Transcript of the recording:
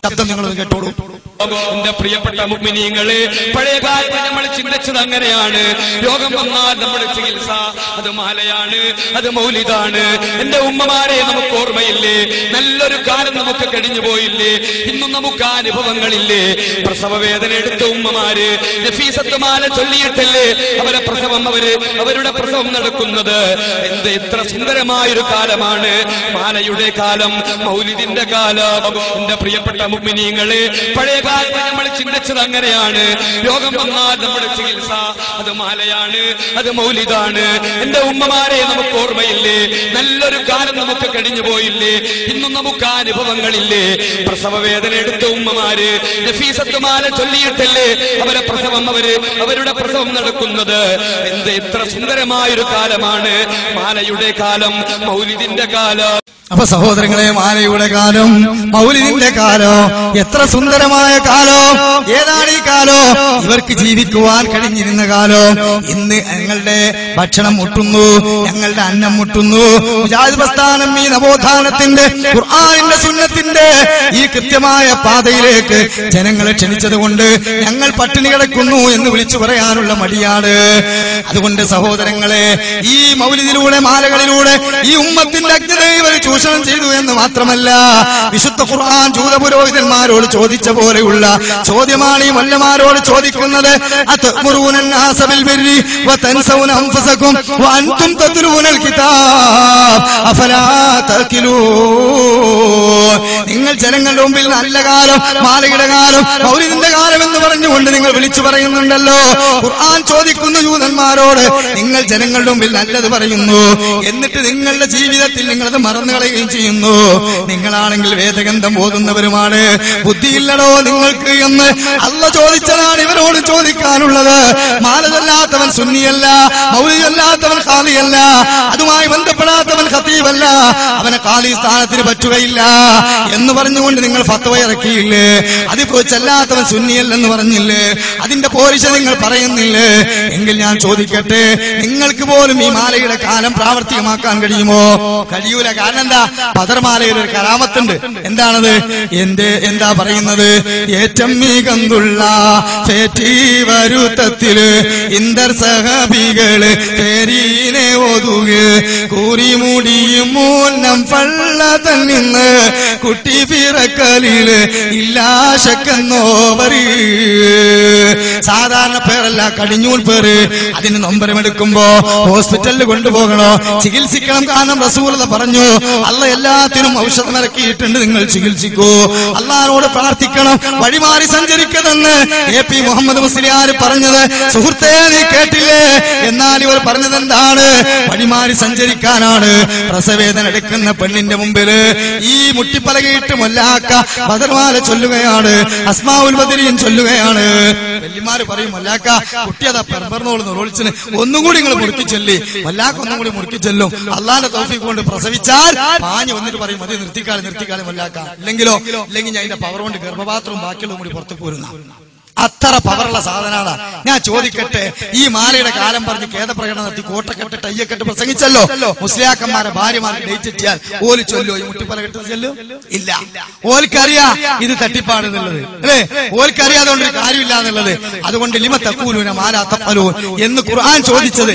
ശബ്ദം നിങ്ങളൊന്ന് കേട്ടോളൂ. എന്റെ പ്രിയപ്പെട്ട മുഅ്മിനീങ്ങളെ, പഴയ കാലത്ത് നമ്മൾ ചിന്തിച്ചത് അങ്ങനെയാണ്. രോഗം വന്നാൽ നമ്മുടെ ചികിത്സ അത് മാലയാണ്, അത് മൗലിദാണ്. എന്റെ ഉമ്മമാരെ നമുക്ക് ഓർമ്മയില്ലേ? നല്ലൊരു കാലം നമുക്ക് കഴിഞ്ഞു പോയില്ലേ? ഇന്നും നമുക്ക് അനുഭവങ്ങളില്ലേ? പ്രസവ വേദന എടുത്ത ഉമ്മമാര് നഫീസത്ത് മാല ചൊല്ലിയിട്ടല്ലേ അവരുടെ പ്രസവം നടക്കുന്നത്. എന്ത് ഇത്ര സുന്ദരമായൊരു കാലമാണ് മാലയുടെ കാലം, മൗലിദിന്റെ കാലം. എന്റെ പ്രിയപ്പെട്ട മുഅ്മിനീങ്ങളെ, പഴയ കാലത്ത് നമ്മൾ ചിന്തിച്ചത് അങ്ങനെയാണ്. രോഗം വന്നാൽ നമ്മുടെ ചികിത്സ അത് മാലയാണ്, അത് മൗലിദാണ്. എന്റെ ഉമ്മമാരെ നമുക്ക് ഓർമ്മയില്ലേ? നല്ലൊരു കാലം നമുക്ക് കഴിഞ്ഞു പോയില്ലേ? ഇന്നും നമുക്ക് അനുഭവങ്ങളില്ലേ? പ്രസവ വേദന എടുത്ത ഉമ്മമാര് നഫീസത്ത് മാല ചൊല്ലിയിട്ടല്ലേ അവരുടെ പ്രസവം നടക്കുന്നത്. എന്ത് ഇത്ര സുന്ദരമായൊരു കാലമാണ് മാലയുടെ കാലം, മൗലിദിന്റെ കാലം. അപ്പൊ സഹോദരങ്ങളെ, മാലയുടെ കാലം, മൗലിദിന്റെ കാലം, എത്ര സുന്ദരമായ കാലം! ഏതാണ് ഈ കാലം? ഇവർക്ക് ജീവിക്കുവാൻ കഴിഞ്ഞിരുന്ന കാലം. ഇന്ന് ഞങ്ങളുടെ ഭക്ഷണം മുട്ടുന്നു, ഞങ്ങളുടെ അന്നം മുട്ടുന്നു. മുജാഹിദ് പ്രസ്ഥാനം ഈ നവോത്ഥാനത്തിന്റെ, ഖുർആനിന്റെ, സുന്നത്തിന്റെ ഈ കൃത്യമായ പാതയിലേക്ക് ജനങ്ങളെ ക്ഷണിച്ചത് കൊണ്ട് ഞങ്ങൾ പട്ടിണി കിടക്കുന്നു എന്ന് വിളിച്ചു പറയാനുള്ള മടിയാണ്. അതുകൊണ്ട് സഹോദരങ്ങളെ, ഈ മൗലിദിലൂടെ, മാലകളിലൂടെ ഈ ഉമ്മത്തിന്റെ അജ്ഞതയെ ഇവർ ചൂഷണം ചെയ്തു എന്ന് മാത്രമല്ല, വിശുദ്ധ ഖുർആൻ ജൂതപുരോഹിതന്മാരോട് ചോദിച്ച പോലെയുള്ള ചോദ്യമാണ് ഈ മല്ലമാരോട് ചോദിക്കുന്നത്. നിങ്ങൾ ജനങ്ങളുടെ മുമ്പിൽ നല്ല കാലം, മാലയുടെ കാലം, മൗലിദിന്റെ കാലം എന്ന് പറഞ്ഞുകൊണ്ട് നിങ്ങൾ വിളിച്ചു പറയുന്നുണ്ടല്ലോ. ഖുർആൻ ചോദിക്കുന്നു ജൂതന്മാരോട്, നിങ്ങൾ ജനങ്ങളുടെ മുമ്പിൽ നല്ലത് പറയുന്നു, എന്നിട്ട് നിങ്ങളുടെ ജീവിതത്തിൽ നിങ്ങളത് മറന്നു കളയുകയും ചെയ്യുന്നു. നിങ്ങളാണെങ്കിൽ വേദഗന്ധം ഓതുന്നവരുമാണ്, ബുദ്ധിയില്ലടോ നിങ്ങൾക്ക് എന്ന് അള്ള ചോദിച്ചതാണ് ഇവരോട് ചോദിക്കാനുള്ളത്. മാലതല്ലാത്തവൻ സുന്നിയല്ല, മൗലിദല്ലാത്തവൻ ഖാലിയല്ല, അതുമായി ബന്ധപ്പെടാത്തവൻ ഖതീബല്ല, അവനെ ഖാലി സ്ഥാനത്തിന് പറ്റുകയില്ല എന്ന് പറഞ്ഞുകൊണ്ട് നിങ്ങൾ ഫത്വ ഇറക്കിയില്ലേ? അതിപ്പോച്ചല്ലാത്തവൻ സുന്നിയല്ലെന്ന് പറഞ്ഞില്ലേ? അതിന്റെ പോരിശ നിങ്ങൾ പറയുന്നില്ലേ? എങ്കിൽ ഞാൻ ചോദിക്കട്ടെ, നിങ്ങൾക്ക് പോലും ഈ മാലയുടെ കാലം പ്രാവർത്തികമാക്കാൻ കഴിയുമോ? കഴിയൂല. കാരണം എന്താ? ബദർമാലയിൽ ഒരു കറാമത്തുണ്ട്. എന്താണത്? എന്താ പറയുന്നത്? ഏറ്റം മികന്തുള്ള ഫേറ്റി വരുത്തത്തില് ഇന്ദർ സഹബികള് തേരീനെ ഒതുക കൂറി മുടിയും മൂന്നം പള്ള തന്നിന്ന് കുട്ടി പിറക്കലില് ഇല്ലാശക്കെന്നോവര്. സാധാരണ പേരല്ല, കടിഞ്ഞൂൽ പേര്. അതിന് നൊമ്പരമെടുക്കുമ്പോ ഹോസ്പിറ്റലിൽ കൊണ്ടുപോകണോ, ചികിത്സിക്കണം. കാരണം റസൂലുള്ളാഹി പറഞ്ഞു, അള്ള എല്ലാത്തിനും ഔഷധം ഇറക്കിയിട്ടുണ്ട്, നിങ്ങൾ ചികിത്സിക്കൂ, അള്ളാഹുവോട് പ്രാർത്ഥിക്കണം, വഴിമാറി സഞ്ചരിക്കതെന്ന് AP മുഹമ്മദ് മുസ്ലിയാർ പറഞ്ഞത് സുഹൃത്തേ നീ കേട്ടില്ലേ? എന്നാൽ ഇവർ പറഞ്ഞത് എന്താണ്? വഴിമാറി സഞ്ചരിക്കാനാണ്. പ്രസവേദന എടുക്കുന്ന പെണ്ണിന്റെ മുമ്പില് ഈ മുട്ടിപ്പലകയിട്ട് മൊല്ലാക്ക ബദർമാല ചൊല്ലുകയാണ്, അസ്മാഉൽ ബദരിയും ചൊല്ലുകയാണ്. വല്യമാര് പറയും, മൊല്ലാക്ക കുട്ടിയതാ പെർബർന്നോള് ഒളിച്ചിന് ഒന്നുകൂടി നിങ്ങൾ മുറുക്കി ചൊല്ലി. മൊല്ലാക്ക ഒന്നും കൂടി മുറുക്കി ചെല്ലും. അള്ളാന്റെ തൗഫീഖ് കൊണ്ട് പ്രസവിച്ചാൽ പാഞ്ഞു വന്നിട്ട് പറയും, മതി നിർത്തിക്കാളെ മൊല്ലാക്ക. ഇല്ലെങ്കിൽ ഞാൻ അതിന്റെ പവർ കൊണ്ട് ഗർഭപാത്രവും ബാക്കിയുള്ളതും കൂടി പുറത്തു പോരുന്ന അത്ര പവറുള്ള സാധനമാണ്. ഞാൻ ചോദിക്കട്ടെ, ഈ മാലയുടെ കാലം പറഞ്ഞ് ഖേദപ്രകടനം നടത്തി കോട്ടക്കെട്ട് ടയ്യക്കെട്ട് പ്രസംഗിച്ചല്ലോ. മുസ്ലിയാക്കന്മാരെ ഭാര്യമാർക്ക് ഡേറ്റ് എത്തിയാൽ ഓല് ചൊല്ലോ, ഈ മുട്ടിപ്പല കെട്ട് ചൊല്ലോ? ഇല്ല. ഓൽക്കറിയാ ഇത് തട്ടിപ്പാടുന്നുള്ളത്, അല്ലേ? ഓൽക്കറിയാതെ കൊണ്ടൊരു കാര്യമില്ല എന്നുള്ളത്. അതുകൊണ്ട് ലിമ തഖൂലൂന മാ ലാ തഫ്അലൂൻ എന്ന് ഖുർആൻ ചോദിച്ചത്